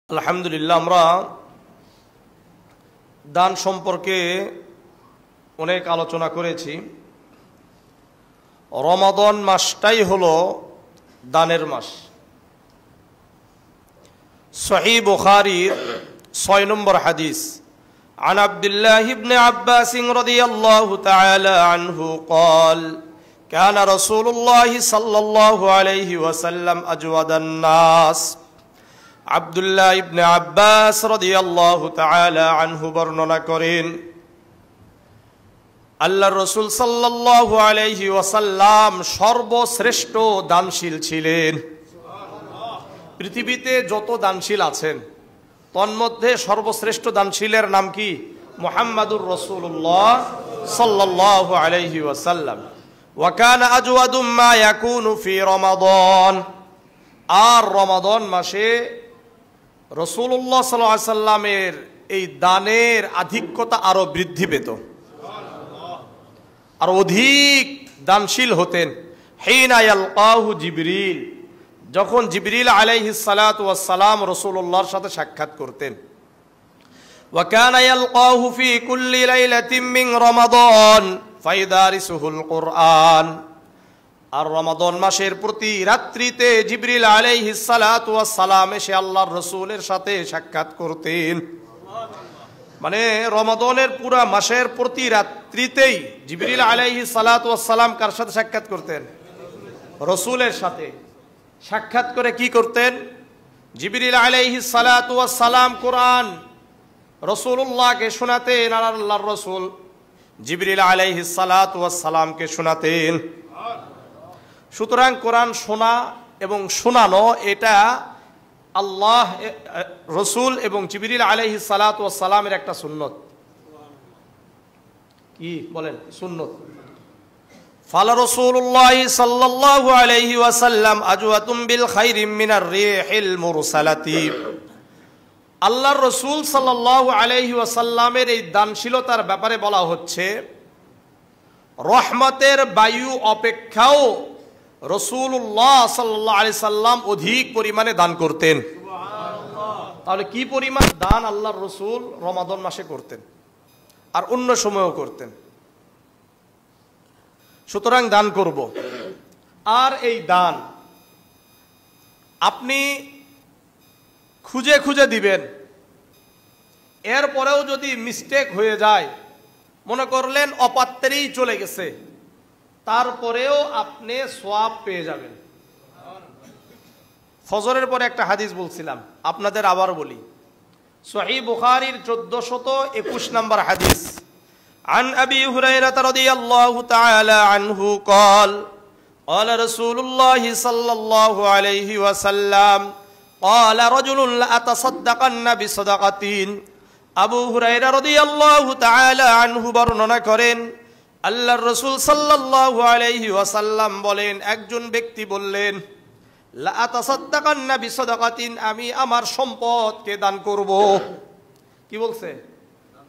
আলহামদুলিল্লাহ, আমরা দান সম্পর্কে অনেক আলোচনা করেছি। রমাদান মাসটাই হলো দানের মাস। সহিহ বুখারীর 6 নম্বর হাদিস, عن عبد الله بن عباس رضي الله تعالى عنه قال كان رسول الله صلى الله عليه وسلم أجود الناس। আব্দুল্লাহ ইবনে আব্বাস রাদিয়াল্লাহু তাআলা আনহু বর্ণনা করেন, আল্লাহর রাসূল সাল্লাল্লাহু আলাইহি ওয়াসাল্লাম সর্বশ্রেষ্ঠ দানশীল ছিলেন। পৃথিবীতে যত দানশীল আছেন তন্মধ্যে সর্বশ্রেষ্ঠ দানশীলের নাম কি? মুহাম্মাদুর রাসূলুল্লাহ সাল্লাল্লাহু আলাইহি ওয়াসাল্লাম। ওয়া কানা আজওয়াদু মা ইয়াকুনু ফি রমাদান। আর রমাদান মাসে রাসূলুল্লাহ সাল্লাল্লাহু আলাইহি সাল্লামের এই দানের আধিক্যতা আরো বৃদ্ধি পেত, আর অধিক দানশীল হতেন। হিনা ইয়ালকাহু জিবরিল, যখন জিবরিল আলাইহিস সালাতু ওয়াস সালাম রাসূলুল্লাহর সাথে সাক্ষাৎ করতেন। ওয়া কানা ইয়ালকাহু ফি কুল্লি লাইলাতিন মিন রমাদান ফাইদারিসুহুল কুরআন। আর রমাদান মাসের প্রতি রাত্রিতে জিবরিল আলাইহিস সালাতু ওয়াস সালাম এসে আল্লাহর রাসূলের সাথে সাক্ষাৎ করতেন। মানে রমাদানের পুরা মাসের প্রতি রাত্রিতেই জিবরিল আলাইহিস সালাতু ওয়াস সালাম কার সাথে সাক্ষাৎ করতেন? রাসূলের সাথে সাক্ষাৎ করে কি করতেন? জিবরিল আলাইহিস সালাতু ওয়াস সালাম কোরআন রাসূলুল্লাহকে শোনাতেন, আর আল্লাহর রাসূল জিবরিল আলাইহিস সালাতু ওয়াস সালামকে শোনাতেন। সুতরাং কোরআন শোনা এবং শোনানো এটা আল্লাহ, রসুল এবং জিবরিল আলাইহিস সালাতু ওয়াস সালামের একটা সুন্নত। কি বলেন? সুন্নত। ফালা রাসূলুল্লাহ সাল্লাল্লাহু আলাইহি ওয়াসাল্লাম আজওয়াতুম বিল খাইরি মিনার রিহিল মুরসালাতি। আল্লাহর রসুল সাল্লাল্লাহু আলাইহি ওয়াসাল্লামের এই দানশীলতার ব্যাপারে বলা হচ্ছে, রহমতের বায়ু অপেক্ষাও রাসূলুল্লাহ সাল্লাল্লাহু আলাইহি সাল্লাম অধিক পরিমাণে দান করতেন। তাহলে কি পরিমাণ দান আল্লাহর রাসূল রমাদান মাসে করতেন আর অন্য সময়ও করতেন। সুতরাং দান করব। আর এই দান আপনি খুঁজে খুঁজে দিবেন। এরপরেও যদি মিস্টেক হয়ে যায়, মনে করলেন অপাত্রেই চলে গেছে, তারপরেও আপনি সওয়াব পেয়ে যাবেন। ফজরের পরে একটা হাদিস বলছিলাম, আপনাদের আবার বলি। সহিহ বুখারীর 1421 নম্বর হাদিস, عن أبي هريرة رضي الله تعالى عنه قال قال رسول الله صلى الله عليه وسلم قال رجل لأتصدقن بصدقة। আবু হুরায়রা রাদিয়াল্লাহু তাআলা আনহু বর্ণনা করেন, আল্লাহর রাসূল সাল্লাল্লাহু আলাইহি ওয়াসাল্লাম বলেন, একজন ব্যক্তি বললেন, লা আতাসাদ্দাকান্না বিসাদাকাতিন, আমি আমার সম্পদকে দান করব। কি বলছে?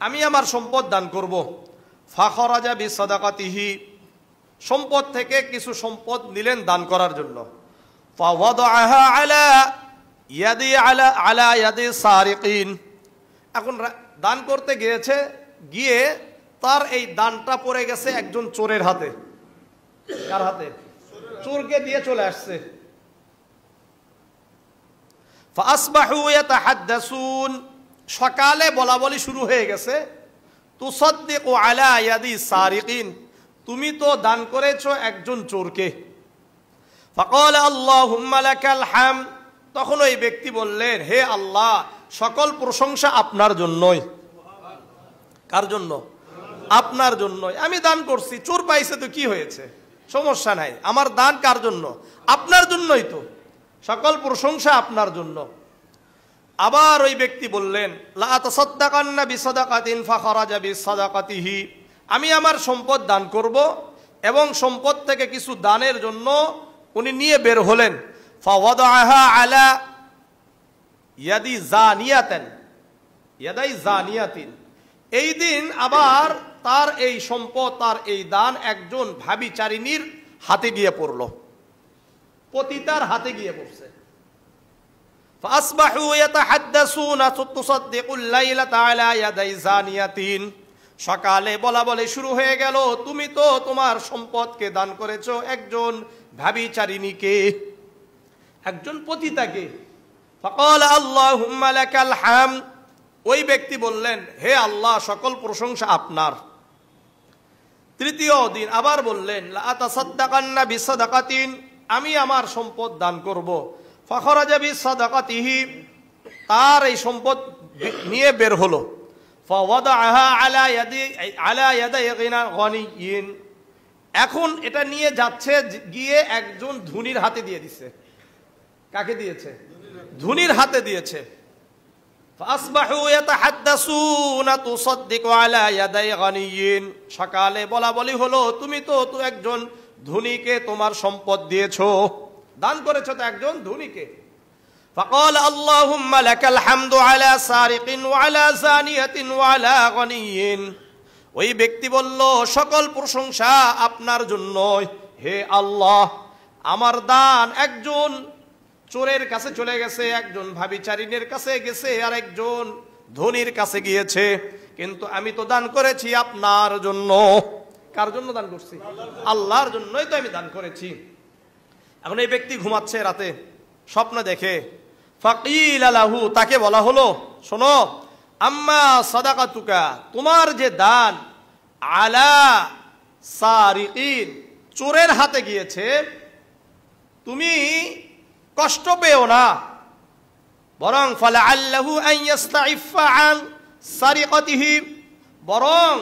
আমি আমার সম্পদ দান করব। ফাখরাজা বিসাদাকাতিহি, সম্পদ থেকে কিছু সম্পদ নিলেন দান করার জন্য। ফাওয়াদাআহা আলা ইয়াদি সারিকিন, এখন দান করতে গিয়েছে, গিয়ে তার এই দানটা পড়ে গেছে একজন চোরের হাতে। কার হাতে? চোরকে দিয়ে চলে আসছে। ফাসবাহু ইয়াতাহাদ্দাসুন, সকালে বলাবলি শুরু হয়ে গেছে, তুসাদ্দিকু আলা ইয়াদি সারিকিন, তুমি তো দান করেছো একজন চোরকে। ফাকালা আল্লাহুম্মা লাকাল হামদ, তখন ওই ব্যক্তি বললেন, হে আল্লাহ, সকল প্রশংসা আপনার জন্যই। কার জন্য? আপনার জন্যই। আমি দান করছি, চোর পাইছে তো কি হয়েছে, সমস্যা নাই। আমার দান কার জন্য? আপনার জন্যই তো, সকল প্রশংসা আপনার জন্য। আবার ওই ব্যক্তি বললেন, লা তাসাদ্দাকান্না বিসাদাকাতিন ফাখরাজা বিসাদাকাতিহি, আমি আমার সম্পদ দান করব, এবং সম্পদ থেকে কিছু দানের জন্য উনি নিয়ে বের হলেন। ফাওয়াদাআহা আলা ইয়াদি জানিয়াতান, ইয়াদাই জানিয়াতিন, এই দিন আবার তার এই সম্পদ, তার এই দান একজন ভাবিচারিণীর হাতে গিয়ে পড়ল, পতিতার হাতে গিয়ে পড়ছে। ফাসবাহু ইয়াতাহাদ্দাসুনা তুসাদ্দিকুল লাইলাতা আলা ইয়াদাই জানিয়াতিন, সকালে বলা বলে শুরু হয়ে গেল, তুমি তো তোমার সম্পদকে দান করেছো একজন ব্যভিচারিণীকে, একজন পতিতাকে। ফাকাল আল্লাহুম্মা লাকাল হামদ, ওই ব্যক্তি বললেন, হে আল্লাহ, সকল প্রশংসা আপনার। তৃতীয় দিন আবার বললেন, লা আতাসাদ্দাকান্না বিসাদাকাতিন, আমি আমার সম্পদ দান করব। ফাখরাজা বিসাদাকাতিহি, তার এই সম্পদ নিয়ে বের হলো। ফাওয়াদাহা আলা ইয়াদাই গনিয়িন, এখন এটা নিয়ে যাচ্ছে, গিয়ে একজন ধনীর হাতে দিয়ে দিচ্ছে। কাকে দিয়েছে? ধনীর হাতে দিয়েছে। ফাসবাহু ইয়াতাহাদ্দাসুনা তুসাদ্দিকু আলা ইয়াদাই গনিয়িন, সকালে বলা বলি হলো, তুমি তো একজন ধনীকে তোমার সম্পদ দিয়েছো, দান করেছো তো একজন ধনীকে। ফাকাল আল্লাহুম্মা লাকাল হামদু আলা সারিকিন ওয়া আলা জানিয়াতিন ওয়া আলা গনিয়িন, ওই ব্যক্তি বলল, সকল প্রশংসা আপনার জন্য হে আল্লাহ, আমার দান একজন চোরের কাছে চলে গেছে, একজন ব্যভিচারিণীর কাছে গেছে, আর একজন ধনীর কাছে গিয়েছে, কিন্তু আমি তো দান করেছি আপনার জন্য। কার জন্য দান করছি? আল্লাহর জন্যই তো আমি দান করেছি। এখন এই ব্যক্তি ঘুমাচ্ছে রাতে, স্বপ্ন দেখে। ফাকিল লাহু, তাকে বলা হলো, শোনো, আম্মা সাদাকাতুকা, তোমার যে দান, আলা সারিকিন, চোরের হাতে গিয়েছে, তুমি কষ্ট পেও না, বরং ফালাআল্লাহু আন ইস্তাইফা আন সারিকাতিহি, বরং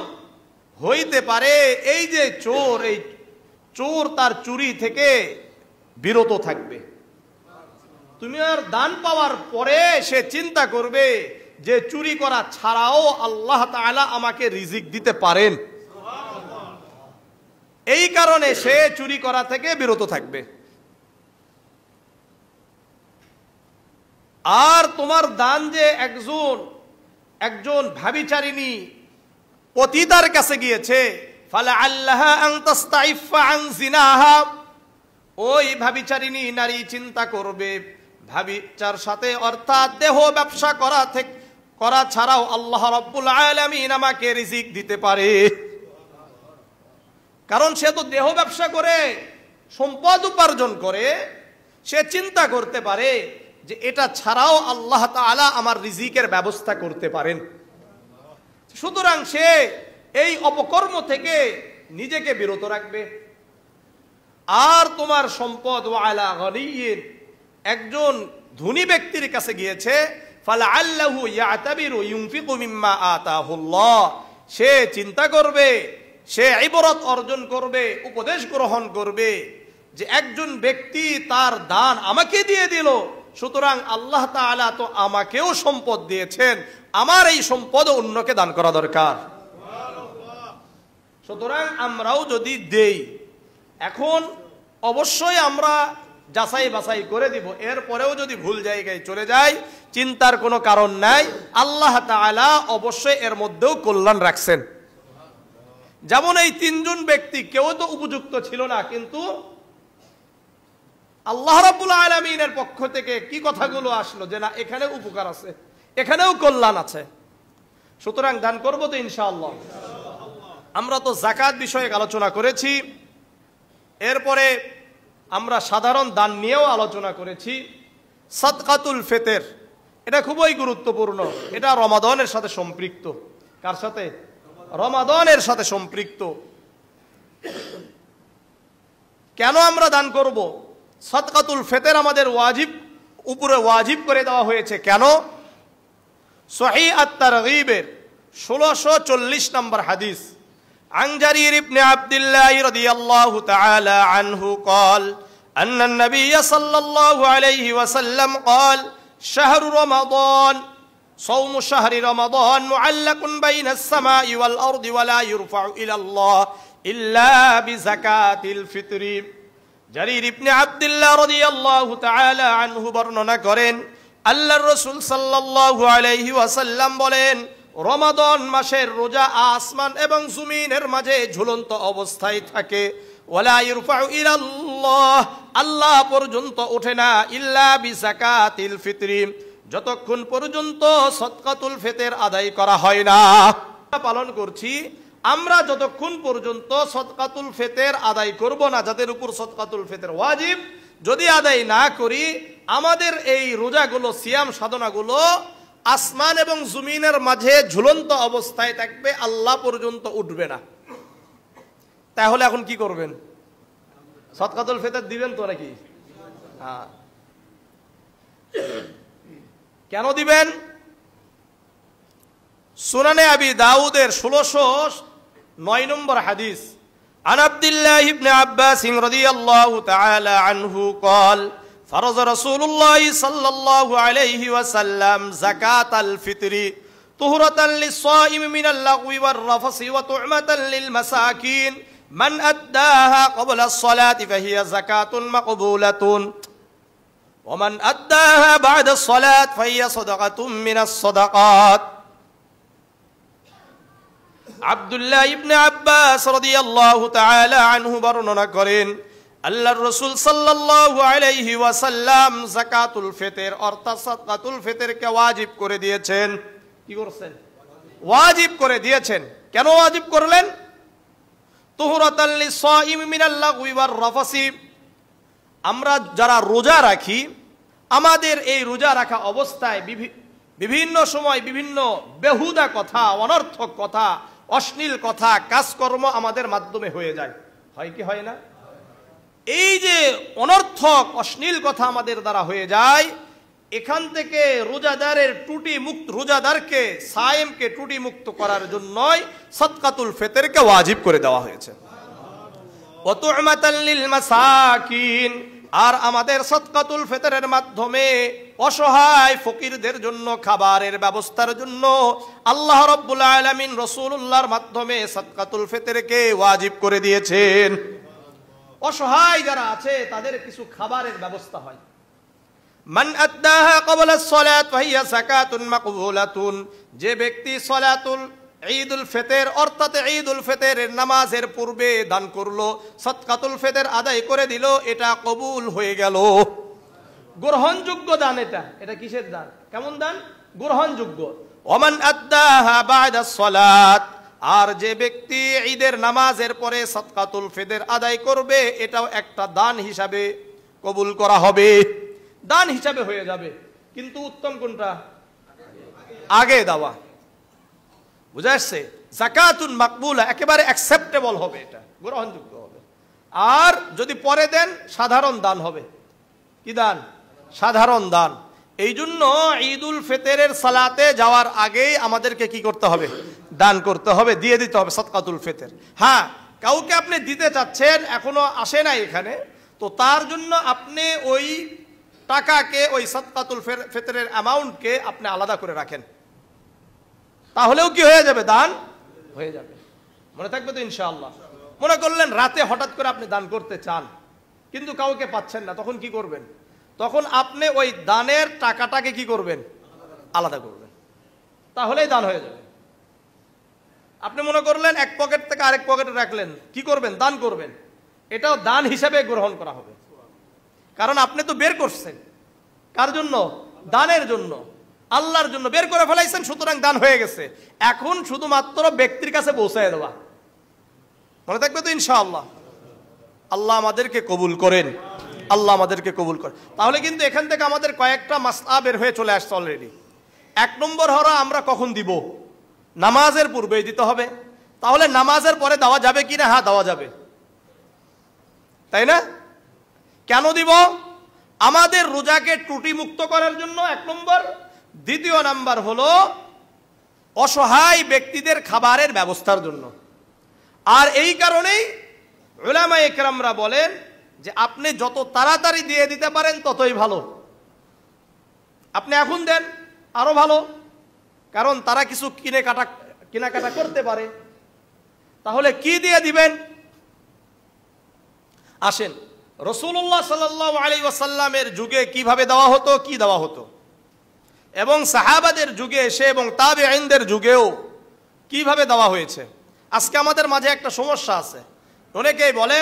হইতে পারে এই যে চোর, এই চোর তার চুরি থেকে বিরত থাকবে। তুমি আর দান পাওয়ার পরে সে চিন্তা করবে যে চুরি করা ছাড়াও আল্লাহ তাআলা আমাকে রিজিক দিতে পারেন, এই কারণে সে চুরি করা থেকে বিরত থাকবে। আর তোমার দান যে একজন ব্যভিচারিণী পতিতার কাছে গিয়েছে, ফালাআল্লাহা আন তাস্তাইফা আন জিনাহা, ওই ব্যভিচারিণী নারী চিন্তা করবে ব্যভিচার সাথে, অর্থাৎ দেহ ব্যবসা করা ছাড়াও আল্লাহ রাব্বুল আলামিন আমাকে রিজিক দিতে পারে। কারণ সে তো দেহ ব্যবসা করে সম্পদ উপার্জন করে, সে চিন্তা করতে পারে যে এটা ছাড়াও আল্লাহ তাআলা আমার রিজিকের ব্যবস্থা করতে পারেন। সুতরাং সে এই অপকর্ম থেকে নিজেকে বিরত রাখবে। আর তোমার সম্পদ ওয়ালা গনিয়িন, একজন ধনী ব্যক্তির কাছে গিয়েছে, ফালাআল্লাহু ইয়াতাবিরু ইউনফিকু মিম্মা আতাহুল্লাহ, সে চিন্তা করবে, সে ইবরত অর্জন করবে, উপদেশ গ্রহণ করবে যে একজন ব্যক্তি তার দান আমাকে দিয়ে দিল, সুতরাং আল্লাহ তাআলা তো আমাকেও সম্পদ দিয়েছেন, আমার এই সম্পদ অন্যকে দান করা দরকার। সুতরাং আমরাও যদি দেই, এখন অবশ্যই আমরা যাচাই বাছাই করে দিব, এরপরেও যদি ভুল জায়গায় চলে যায় চিন্তার কোনো কারণ নাই, আল্লাহ তাআলা অবশ্যই এর মধ্যেও কল্যাণ রাখছেন। যেমন এই তিনজন ব্যক্তি কেউ তো উপযুক্ত ছিল না, কিন্তু আল্লাহ রাব্বুল আলামিনের পক্ষ থেকে কি কথাগুলো আসলো যে না, এখানে উপকার আছে, এখানেও কল্যাণ আছে। সুতরাং দান করব তো ইনশাআল্লাহ। আমরা তো যাকাত বিষয়ে আলোচনা করেছি, এরপরে আমরা সাধারণ দান নিয়েও আলোচনা করেছি। সাদকাতুল ফিতর, এটা খুবই গুরুত্বপূর্ণ, এটা রমাদানের সাথে সম্পৃক্ত। কার সাথে? রমাদানের সাথে সম্পৃক্ত। কেন আমরা দান করব? সাদকাতুল ফিতর আমাদের উপরে ওয়াজিব করে দেওয়া হয়েছে। কেন? সহিহ আত-তারগীবের 1640 নম্বর হাদিস, عن جرير بن عبد الله رضي الله تعالى عنه قال أن النبي صلى الله عليه وسلم قال شهر رمضان صوم شهر رمضان معلق بين السماء والأرض ولا يرفع إلى الله إلا بزكاة الفطر। জারির ইবনে আব্দুল্লাহ রাদিয়াল্লাহু তাআলা আনহু বর্ণনা করেন, আল্লাহর রাসূল সাল্লাল্লাহু আলাইহি ওয়াসাল্লাম বলেন, রমাদান মাসের রোজা আসমান এবং জমিনের মাঝে ঝুলন্ত অবস্থায় থাকে। ওয়ালা ইরফাউ ইলাল্লাহ, আল্লাহ পর্যন্ত ওঠে না, ইল্লা বিযাকাতিল ফিতরি, যতক্ষণ পর্যন্ত সদকাতুল ফিতর আদায় করা হয় না। পালন করছি আমরা যতক্ষণ পর্যন্ত সদকাতুল ফিতর আদায় করব না, যাদের উপর সদকাতুল ফিতর ওয়াজিব, যদি আদায় না করি আমাদের এই রোজাগুলো, সিয়াম সাধনাগুলো আসমান এবং জমিনের মাঝে ঝুলন্ত অবস্থায় থাকবে, আল্লাহ পর্যন্ত উঠবে না। তাহলে এখন কি করবেন? সদকাতুল ফিতর দিবেন তো নাকি? হ্যাঁ। কেন দিবেন? সুনানে আবি দাউদের 1609 নম্বর হাদিস, عن عبد الله بن عباس رضي الله تعالى عنه قال فرض رسول الله صلى الله عليه وسلم زكاة الفطر طهرة للصائم من اللغو والرفث وطعمة للمساكين من أداها قبل الصلاة فهي زكاة مقبولة ومن أداها بعد الصلاة فهي صدقة من الصدقات। আব্দুল্লাহ ইবনে আব্বাস রাদিয়াল্লাহু তাআলা আনহু বর্ণনা করেন, আল্লাহর রাসূল সাল্লাল্লাহু আলাইহি ওয়াসাল্লাম যাকাতুল ফিতর অর্থাৎ সাদকাতুল ফিতরকে ওয়াজিব করে দিয়েছেন। কি করছেন? ওয়াজিব করে দিয়েছেন। কেন ওয়াজিব করলেন? তুহরাতাল লিসাইম মিনাল লাগwi ওয়ার রাফাসি, আমরা যারা রোজা রাখি, আমাদের এই রোজা রাখা অবস্থায় বিভিন্ন সময় বিভিন্ন বেহুদা কথা, অনর্থক কথা, অশ্লীল কথা, কাজকর্ম আমাদের মাধ্যমে হয়ে যায়, হয় কি হয় না? এই যে অনর্থক অশ্লীল কথা আমাদের দ্বারা হয়ে যায়, এখান থেকে রোজাদারের ত্রুটি মুক্ত, রোজাদারকে সায়েমকে ত্রুটি মুক্ত করার জন্যই সদকাতুল ফিতরকে ওয়াজিব করে দেওয়া হয়েছে। ওয়া তু'মাতাল লিল মাসাকিন, আর আমাদের সদকাতুল ফিতরের মাধ্যমে অসহায় ফকিরদের জন্য খাবারের ব্যবস্থার জন্য আল্লাহ রাব্বুল আলামিন রাসূলুল্লাহর মাধ্যমে সদকাতুল ফিতরকে ওয়াজিব করে দিয়েছেন। অসহায় যারা আছে তাদের কিছু খাবারের ব্যবস্থা হয়। মান আদ্দাহা ক্বাবলা আস-সালাত ফাহিয়া যাকাতুন মাকবুলাতুন, যে ব্যক্তি সালাতুল ঈদুল ফিতর অর্থাৎ ঈদুল ফিতরের নামাজের পূর্বে দান করলো, সদকাতুল ফিতর আদায় করে দিল, এটা কবুল হয়ে গেল, গ্রহণযোগ্য দান। এটা কিসের দান? কেমন দান? গ্রহণযোগ্য। ওমান আদ্দাহা বা'দা আস-সালাত, আর যে ব্যক্তি ঈদের নামাজের পরে সদকাতুল ফিতর আদায় করবে, এটাও একটা দান হিসাবে কবুল করা হবে, দান হিসাবে হয়ে যাবে। কিন্তু উত্তম কোনটা? আগে দেওয়া। বুঝা আসছে? যাকাতুন মাকবুলা, একেবারে অ্যাকসেপ্টেবল হবে, এটা গ্রহণযোগ্য হবে। আর যদি পরে দেন, সাধারণ দান হবে। কি দান? সাধারণ দান। এই জন্য ঈদুল ফিতরের সালাতে যাওয়ার আগেই আমাদেরকে কি করতে হবে? দান করতে হবে, দিয়ে দিতে হবে সদকাতুল ফিতর। হ্যাঁ, কাউকে আপনি দিতে চাচ্ছেন, এখনো আসে না এখানে, তো তার জন্য আপনি ওই টাকাকে, ওই সদকাতুল ফিতরের অ্যামাউন্টকে আপনি আলাদা করে রাখেন, তাহলেও কি হয়ে যাবে? দান হয়ে যাবে। মনে থাকবে তো ইনশাআল্লাহ? মনে করলেন রাতে হঠাৎ করে আপনি দান করতে চান, কিন্তু কাউকে পাচ্ছেন না, তখন কি করবেন? তখন আপনি ওই দানের টাকাটাকে কি করবেন? আলাদা করবেন, তাহলেই দান হয়ে যাবে। আপনি মনে করলেন এক পকেট থেকে আরেক পকেটে রাখলেন, কি করবেন? দান করবেন, এটাও দান হিসাবে গ্রহণ করা হবে, কারণ আপনি তো বের করছেন। কার জন্য? দানের জন্য, আল্লাহর জন্য বের করে ফেলাইছেন, সুতরাং দান হয়ে গেছে। এখন শুধুমাত্র ব্যক্তির কাছে পৌঁছায় দেওয়া। মনে থাকবে তো ইনশাআল্লাহ? আল্লাহ আমাদেরকে কবুল করেন, আল্লাহ আমাদেরকে কবুল করেন। তাহলে কিন্তু এখান থেকে আমাদের কয়েকটা মাসলা বের হয়ে চলে আসছে অলরেডি। এক নম্বর হলো আমরা কখন দিব? নামাজের পূর্বেই দিতে হবে। তাহলে নামাজের পরে দেওয়া যাবে কিনা? হ্যাঁ, দেওয়া যাবে, তাই না? কেন দিব? আমাদের রোজাকে ত্রুটি মুক্ত করার জন্য এক নম্বর। দ্বিতীয় নাম্বার হলো অসহায় ব্যক্তিদের খাবারের ব্যবস্থার জন্য। আর এই কারণেই উলামায়ে কেরামরা বলেন যে আপনি যত তাড়াতাড়ি দিয়ে দিতে পারেন ততই ভালো। আপনি এখন দেন আরো ভালো, কারণ তারা কিছু কেনাকাটা করতে পারে। তাহলে কি দিয়ে দিবেন? আসেন, রাসূলুল্লাহ সাল্লাল্লাহু আলাইহি ওয়াসাল্লামের যুগে কিভাবে দেওয়া হতো, কি দেওয়া হতো, এবং সাহাবাদের যুগে এসে এবং তাবেঈনদের যুগেও কিভাবে দেওয়া হয়েছে। আজকে আমাদের মাঝে একটা সমস্যা আছে, অনেকেই বলে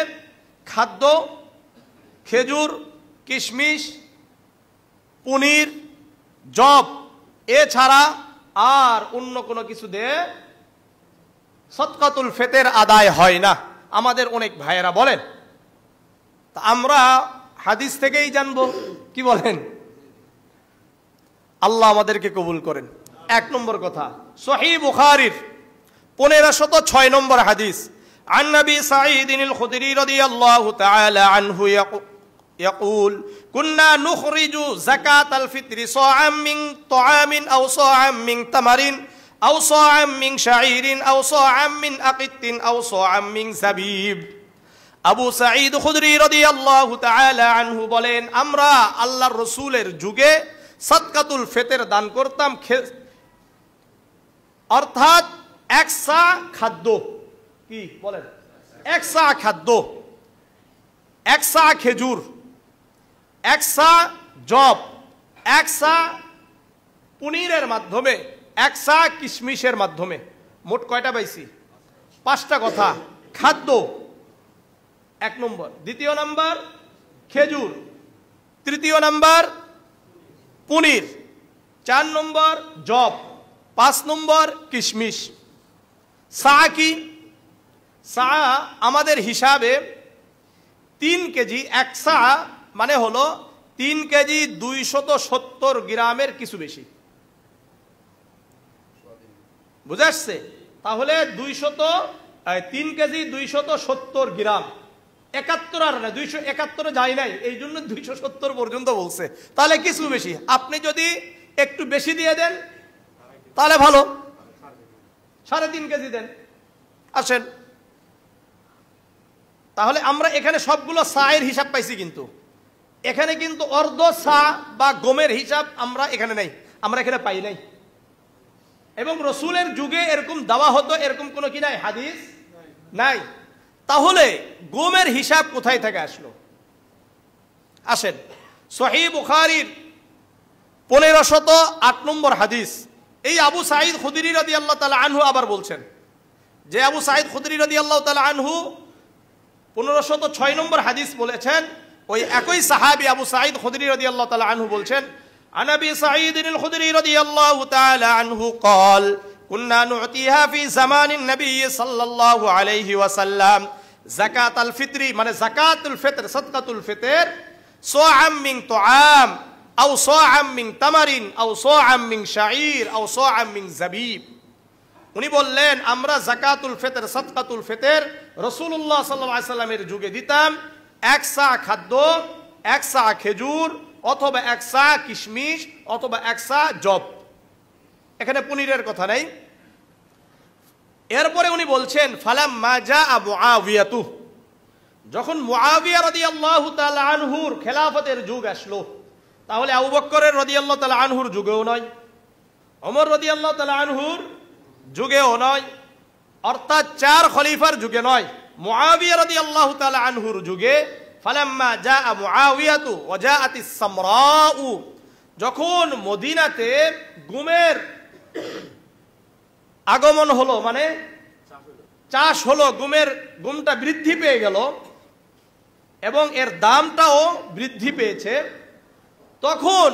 খাদ্য খেজুর, কিশমিশ, পনির, জব, এছাড়া আর অন্য কোনো কিছু দিয়ে সদকাতুল ফিতর আদায় হয় না। আমাদের অনেক ভাইয়েরা বলেন, তা আমরা হাদিস থেকেই জানবো, কি বলেন? আল্লাহ আমাদেরকে কবুল করেন। এক নম্বর কথা, সহিহ বুখারীর 1506 নম্বর হাদিস, عن نبي سعيد الخدري رضي الله تعالى عنه يقول كنا نخرج زكاة الفطر صاعا من طعام أو صاعا من تمر أو صاعا من شعير أو صاعا من أقط أو صاعا من زبيب। আবু সাঈদ খুদরি রাদিয়াল্লাহু তাআলা আনহু বলেন, আমরা আল্লাহর রাসূলের যুগে সাদকাতুল ফিতর দান করতাম, অর্থাৎ এক সা খাদ্য, কি বলেন, এক সা খাদ্য, এক সা খেজুর, এক সা জব, এক সা পনিরের মাধ্যমে, এক সা কিশমিশের মাধ্যমে। মোট কয়টা পাইছি? 5টা কথা। খাদ্য এক নম্বর, দ্বিতীয় নম্বর খেজুর, তৃতীয় নম্বর পনির, 4 নম্বর জব, 5 নম্বর কিশমিশ। সা কি? সা আমাদের হিসাবে 3 কেজি, এক সা মানে হলো 3 কেজি 270 গ্রামের কিছু বেশি, বুঝা আসছে? তাহলে 3 কেজি 270 গ্রাম, 71 আর না, 271 যায় নাই, এই জন্য 270 পর্যন্ত বলছে, তাহলে কিছু বেশি। আপনি যদি একটু বেশি দিয়ে দেন তাহলে ভালো, 3.5 কেজি দেন। আসেন, তাহলে আমরা এখানে সবগুলো সায়ের হিসাব পাইছি, কিন্তু এখানে কিন্তু অর্ধ সা বা গমের হিসাব আমরা এখানে নাই, আমরা এখানে পাই নাই। এবং রসুলের যুগে এরকম দেওয়া হতো, এরকম কোনো কি নাই, হাদিস নাই। তাহলে গমের হিসাব কোথায় থেকে আসলো? আসেন, সহিহ বুখারীর 1508 নম্বর হাদিস, এই আবু সাঈদ খুদরি রাদিয়াল্লাহু তাআলা আনহু আবার বলছেন, যে আবু সাঈদ খুদরি রাদিয়াল্লাহু তাআলা আনহু 1506 নম্বর হাদিস বলেছেন, ওই একই সাহাবী আবু সাঈদ খুদরি রাদিয়াল্লাহু তাআলা আনহু বলছেন, عن أبي سعيد الخدري رضي الله تعالى عنه قال كنا نعطيها في زمان النبي صلى الله عليه وسلم زكاة الفطر মানে যাকাতুল ফিতর, সাদকাতুল ফিতর صاعا من طعام أو صاعا من تمر أو صاعا من شعير أو صاعا من زبيب। উনি বললেন, আমরা যাকাতুল ফিতর, সাদকাতুল ফিতর রাসূলুল্লাহ সাল্লাল্লাহু আলাইহি সাল্লামের যুগে দিতাম এক সা খাদ্য, এক সা খেজুর, অথবা এক সা কিশমিশ, অথবা এক সা জব। এখানে পনিরের কথা নাই। এরপরে উনি বলছেন, ফালাম্মা জাআ মুআবিয়াতু, যখন মুআবিয়া রাদিয়াল্লাহু তাআলা আনহুর খেলাফতের যুগ আসলো, তাহলে আবু বকরের রাদিয়াল্লাহু তাআলা আনহুর যুগেও নয়, ওমর রাদিয়াল্লাহু তাআলা আনহুর যুগেও নয়, অর্থাৎ 4 খলিফার যুগে নয়, মুআবিয়া রাদিয়াল্লাহু তাআলা আনহুর যুগে। ফালাম্মা জাআ মুআবিয়াতু ওয়া জাআতিস সামরাউ, যখন মদিনাতে গমের আগমন হলো, মানে চাষ হলো, গমটা বৃদ্ধি পেয়ে গেল এবং এর দামটাও বৃদ্ধি পেয়েছে, তখন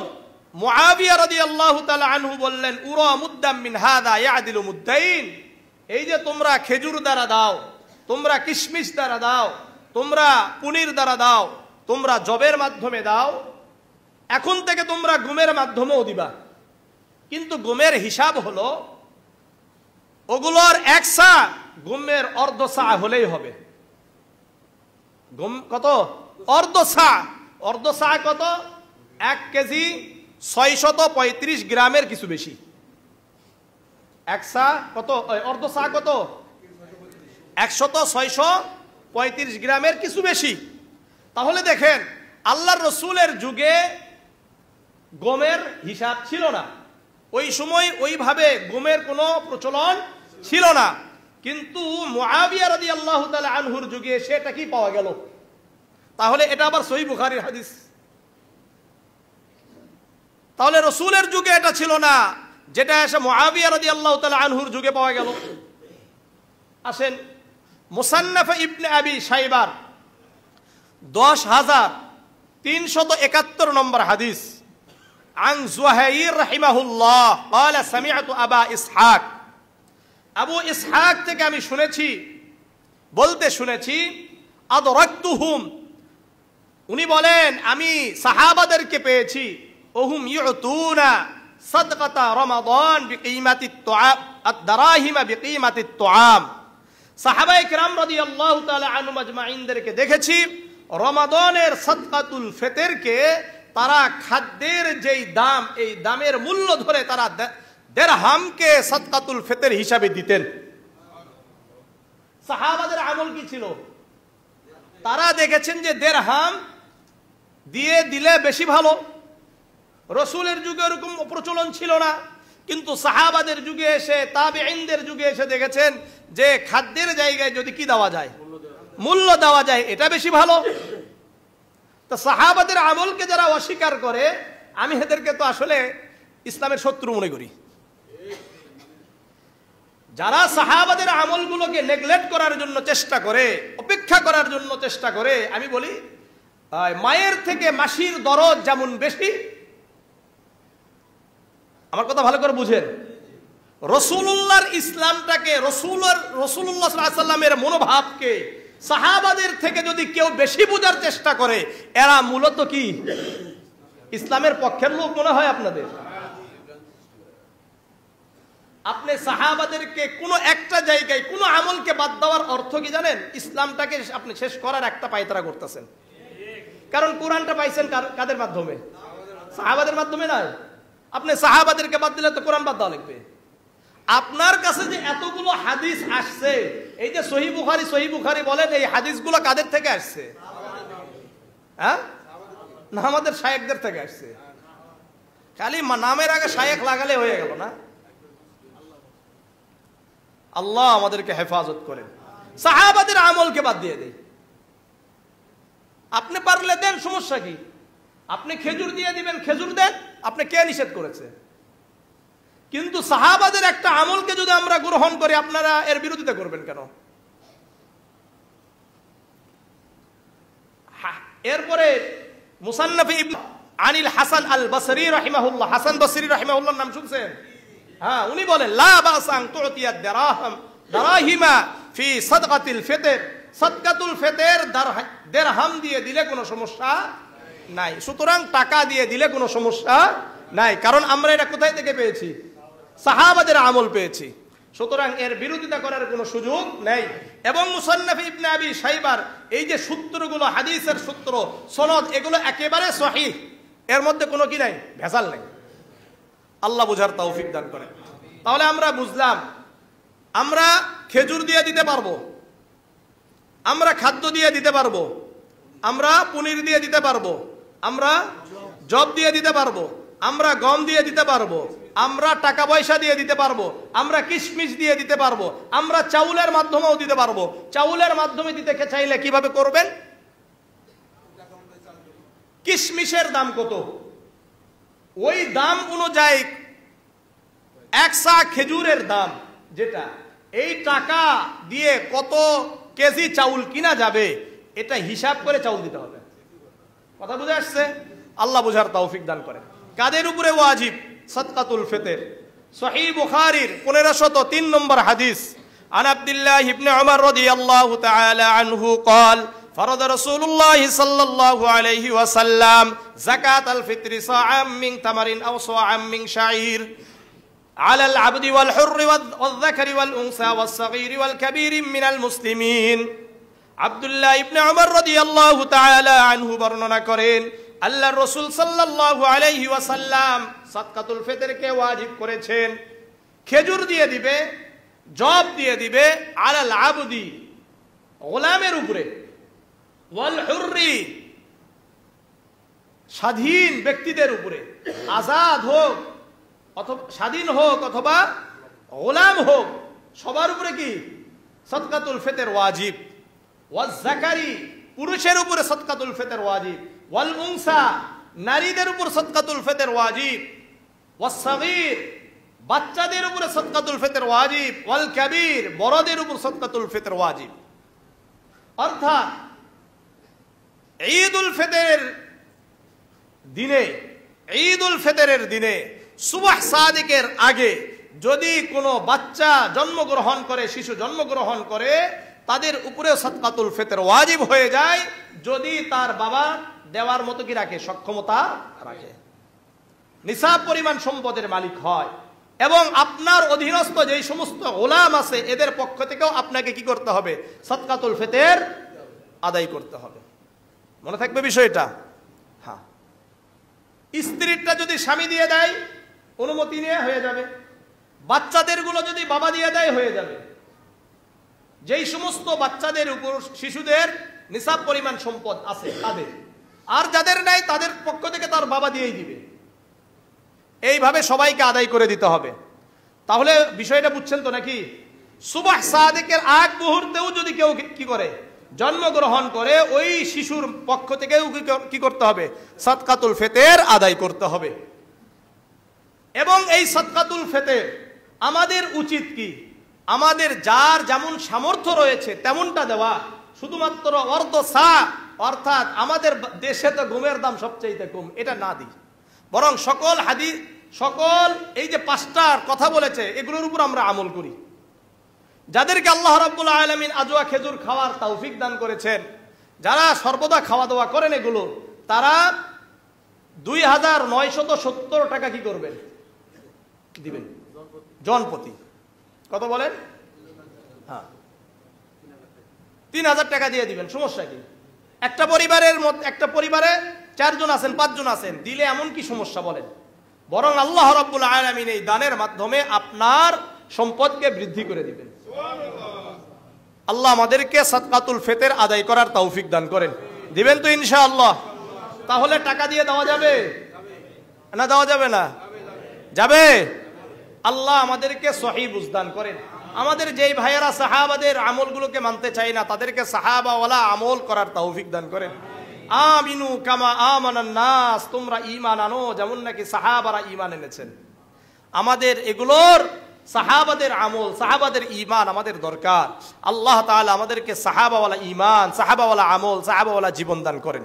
মুআবিয়া রাদিয়াল্লাহু তাআলা আনহু বললেন, উরা মুদ্দাম মিন হাদা ইয়াদিলু মুদ্দাইন, এই যে তোমরা খেজুর দ্বারা দাও, তোমরা কিশমিশ দ্বারা দাও, তোমরা পনির দ্বারা দাও, তোমরা জবের মাধ্যমে দাও, এখন থেকে তোমরা গমের মাধ্যমেও দিবা, কিন্তু গমের হিসাব হলো ওগুলোর এক সা গমের অর্ধ সা হলেই হবে। গম কত? অর্ধ সা। অর্ধ সা কত? 1 কেজি 635 গ্রামের কিছু বেশি। এক সা কত? অর্ধ সা কত? 635 গ্রামের কিছু বেশি। তাহলে দেখেন, আল্লাহর রসুলের যুগে গমের হিসাব ছিল না, ওই সময় ওইভাবে গমের কোনো প্রচলন ছিল না, কিন্তু মুআবিয়া রাদিয়াল্লাহু তাআলা আনহুর যুগে সেটা কি পাওয়া গেল। তাহলে এটা আবার সহিহ বুখারীর হাদিস। তাহলে রসুলের যুগে এটা ছিল না, যেটা এসে মুআবিয়া রাদিয়াল্লাহু তাআলা আনহুর যুগে পাওয়া গেল। আসেন, মুসান্নাফ ইবনে আবি শাইবার 10,371 নম্বর হাদিস। আন যুহাইর রাহিমাহুল্লাহ قال سمعت আবা ইসহাক, আবু ইসহাক থেকে আমি শুনেছি, বলতে শুনেছি, আদরাকতুহুম, উনি বলেন আমি সাহাবাদেরকে পেয়েছি, ওহুম ইউতুনা সাদকাতা রমাদান বিকিমাতিত তুআম আদ-দারাহিমা বিকিমাতিত তুআম, সাহাবায়ে কেরাম রাদিয়াল্লাহু তাআলা আনহুম আজমাইনদেরকে দেখেছি রমাদানের সাদকাতুল ফিতরকে তারা খাদ্যের যেই দাম, এই দামের মূল্য ধরে তারা দিরহামকে সাদকাতুল ফিতর হিসাবে দিতেন। সাহাবাদের আমল কি ছিল? তারা দেখেছেন যে দিরহাম দিয়ে দিলে বেশি ভালো। রসুলের যুগে এরকম প্রচলন ছিল না, কিন্তু সাহাবাদের যুগে এসে, তাবেঈনদের যুগে এসে দেখেছেন যে খাদ্যের জায়গায় যদি কি দেওয়া যায়, মূল্য দেওয়া যায়, এটা বেশি ভালো। তো সাহাবাদের আমলকে যারা অস্বীকার করে, আমি এদেরকে তো আসলে ইসলামের শত্রু মনে করি। যারা সাহাবাদের আমলগুলোকে নেগলেক্ট করার জন্য চেষ্টা করে, উপেক্ষা করার জন্য চেষ্টা করে, আমি বলি মায়ের থেকে মাসির দরদ যেমন বেশি, আমার কথা ভালো করে বুঝেন, রসুলুল্লাহর ইসলামটাকে, রসুল্লাহ সাল্লাল্লাহু আলাইহি সাল্লামের মনোভাবকে সাহাবাদের থেকে যদি কেউ বেশি বোঝার চেষ্টা করে, এরা মূলত কি ইসলামের পক্ষের লোক মনে হয় আপনাদের? আপনি সাহাবাদেরকে কোনো একটা জায়গায় কোনো আমলকে বাদ দেওয়ার অর্থ কি জানেন? ইসলামটাকে আপনি শেষ করার একটা পায়তারা করতেছেন। কারণ কোরআনটা পাইছেন কাদের মাধ্যমে? সাহাবাদের মাধ্যমে নয়। আপনি সাহাবাদেরকে বাদ দিলে তো কোরআন বাদ দেওয়া লাগবে। আপনার কাছে যে এতগুলো হাদিস আসছে, এই যে সহিহ বুখারী বলেন, এই হাদিসগুলো কাদের থেকে আসছে? হ্যাঁ, না আমাদের শায়েখদের থেকে আসছে। খালি নামের আগে শায়েখ লাগালে হয়ে গেল না। আল্লাহ আমাদেরকে হেফাজত করেন। সাহাবাদের আমলকে বাদ দিয়ে দেয়। আপনি পারলে দেন, সমস্যা কি? আপনি খেজুর দিয়ে দিবেন, খেজুর দেন, আপনি কে নিষেধ করেছে? কিন্তু সাহাবাদের একটা আমলকে যদি আমরা গ্রহণ করি, আপনারা এর বিরোধিতা করবেন কেন? এরপরে মুসান্নাফে আনিল হাসান আল বসরি রাহিমাহুল্লাহ, হাসান বসরি রাহিমাহুল্লাহর নাম শুনছেন? হ্যাঁ, উনি বলেন লা বাসান তুতিয়া দারাহিমা ফি সাদকাতিল ফিতর, সাদকাতুল ফিতর দিরহাম দিয়ে দিলে কোনো সমস্যা নাই। সুতরাং টাকা দিয়ে দিলে কোনো সমস্যা নাই, কারণ আমরা এটা কোথায় থেকে পেয়েছি? সাহাবাদের আমল পেয়েছি। সুতরাং এর বিরোধিতা করার কোনো সুযোগ নেই। এবং মুসান্নাফ ইবনে আবি শাইবার এই যে সূত্রগুলো, হাদিসের সূত্র, সনদ, এগুলো একেবারে সহিহ, এর মধ্যে কোনো কি নাই, ভেজাল নেই। আল্লাহ বুঝার তৌফিক দান করেন। তাহলে আমরা বুঝলাম, আমরা খেজুর দিয়ে দিতে পারবো, আমরা খাদ্য দিয়ে দিতে পারবো, আমরা পনির দিয়ে দিতে পারবো, আমরা জব দিয়ে দিতে পারবো, আমরা গম দিয়ে দিতে পারবো, আমরা টাকা পয়সা দিয়ে দিতে পারবো, আমরা কিশমিশ দিয়ে দিতে পারবো, আমরা চাউলের মাধ্যমেও দিতে পারবো। চাউলের মাধ্যমে দিতে চাইলে কিভাবে করবেন? কিশমিশের দাম কত, ওই দাম অনুযায়ী এক সা খেজুরের দাম যেটা, এই টাকা দিয়ে কত কেজি চাউল কিনা যাবে, এটা হিসাব করে চাউল দিতে হবে। কথা বুঝে আসছে? আল্লাহ বুঝার তৌফিক দান করেন। কাদের উপরে ওয়াজিব সাদকাতুল ফিতর? সহিহ বুখারীর 1503 নম্বর হাদিস, আন আব্দুল্লাহ ইবনে উমর রাদিয়াল্লাহু তাআলা আনহু قال فرض رسول الله صلى الله عليه وسلم زكاة الفطر صاعا من تمر أو صاعا من شعير على العبد والحر والذكر والأنثى والصغير والكبير من المسلمين। আব্দুল্লাহ ইবনে উমর রাদিয়াল্লাহু তাআলা আনহু বর্ণনা করেন, আল্লাহর রাসূল সাল্লাল্লাহু আলাইহি ওয়াসাল্লাম সাদকাতুল ফিতরকে ওয়াজিব করেছেন। খেজুর দিয়ে দিবে, জব দিয়ে দিবে, আলাল আবদি গোলামের উপরে, ওয়াল হুররি স্বাধীন ব্যক্তিদের উপরে, আজাদ হোক অথবা স্বাধীন হোক অথবা গোলাম হোক, সবার উপরে কি সাদকাতুল ফিতর ওয়াজিব। ওয়াজ যাকারি পুরুষের উপরে সাদকাতুল ফিতর ওয়াজিব, ওয়াল উনসা নারীদের উপর সাদকাতুল ফিতর ওয়াজিব, ওয়াস সাগীর বাচ্চাদের উপরে সাদকাতুল ফিতর ওয়াজিব, ওয়াল কাবীর বড়দের উপর সাদকাতুল ফিতর ওয়াজিব। অর্থাৎ ঈদুল ফিতরের দিনে সুবহ সাদিকের আগে যদি কোনো বাচ্চা জন্মগ্রহণ করে, শিশু জন্মগ্রহণ করে, তাদের উপরে সাদকাতুল ফিতর ওয়াজিব হয়ে যায় যদি তার বাবা দেওয়ার মতো কি রাখে, সক্ষমতা রাখে, নিসাব পরিমাণ সম্পদের মালিক হয়, এবং আপনার অধীনস্থ যেই সমস্ত গোলাম আছে এদের পক্ষ থেকেও আপনাকে কি করতে হবে, সাদকাতুল ফিতর আদায় করতে হবে। মনে থাকবে বিষয়টা। হ্যাঁ, স্ত্রীরটা যদি স্বামী দিয়ে দেয় অনুমতি নিয়ে হয়ে যাবে, বাচ্চাদের গুলো যদি বাবা দিয়ে দেয় হয়ে যাবে। যেই সমস্ত বাচ্চাদের উপর শিশুদের নিসাব পরিমাণ সম্পদ আছে তাদের, আর যাদের নাই তাদের পক্ষ থেকে তার বাবা দিয়েই দিবে। এইভাবে সবাইকে আদায় করে দিতে হবে। তাহলে বিষয়টা বুঝছেন তো নাকি? সুবহ সাদিকের আগ মুহূর্তেও যদি কেউ কি করে, জন্মগ্রহণ করে, ওই শিশুর পক্ষ থেকেও কি করতে হবে, সাদকাতুল ফিতর আদায় করতে হবে। এবং এই সাদকাতুল ফিতর আমাদের উচিত কি, আমাদের যার যেমন সামর্থ্য রয়েছে তেমনটা দেওয়া। শুধুমাত্র অর্ধ সা, অর্থাৎ আমাদের দেশে তো গমের দাম সবচেয়ে কম, এটা না দিই, বরং সকল হাদিস, সকল এই যে 5টার কথা বলেছে এগুলোর উপর আমরা আমল করি। যাদেরকে আল্লাহ রাব্বুল আলামিন আজওয়া খেজুর খাওয়ার তৌফিক দান করেছেন, যারা সর্বদা খাওয়া দাওয়া করেন এগুলো, তারা 2970 টাকা কি করবেন, দিবেন জনপ্রতি। কত বলেন? হ্যাঁ, 3000 টাকা দিয়ে দিবেন। সমস্যা কি? একটা পরিবারে 4 জন আছেন, 5 জন আছেন, দিলে এমন কি সমস্যা বলেন? বরং আল্লাহ রাব্বুল আলামিন এই দানের মাধ্যমে আপনার সম্পদকে বৃদ্ধি করে দিবেন। আল্লাহ আমাদেরকে সাদকাতুল ফিতর আদায় করার তৌফিক দান করেন। দিবেন তো ইনশাআল্লাহ? তাহলে টাকা দিয়ে দেওয়া যাবে না, দেওয়া যাবে না? যাবে। আল্লাহ আমাদেরকে সহিহ বুঝদান করেন। আমাদের যেই ভাইয়েরা সাহাবাদের আমলগুলোকে মানতে চায় না, তাদেরকে সাহাবাওয়ালা আমল করার তৌফিক দান করেন। আমিনু কামা আমানান নাস, তোমরা ঈমান আনো যেমন নাকি সাহাবারা ঈমান এনেছেন। আমাদের এগুলোর সাহাবাদের আমল, সাহাবাদের ঈমান আমাদের দরকার। আল্লাহ তাআলা আমাদেরকে সাহাবাওয়ালা ঈমান, সাহাবাওয়ালা আমল, সাহাবাওয়ালা জীবন দান করেন।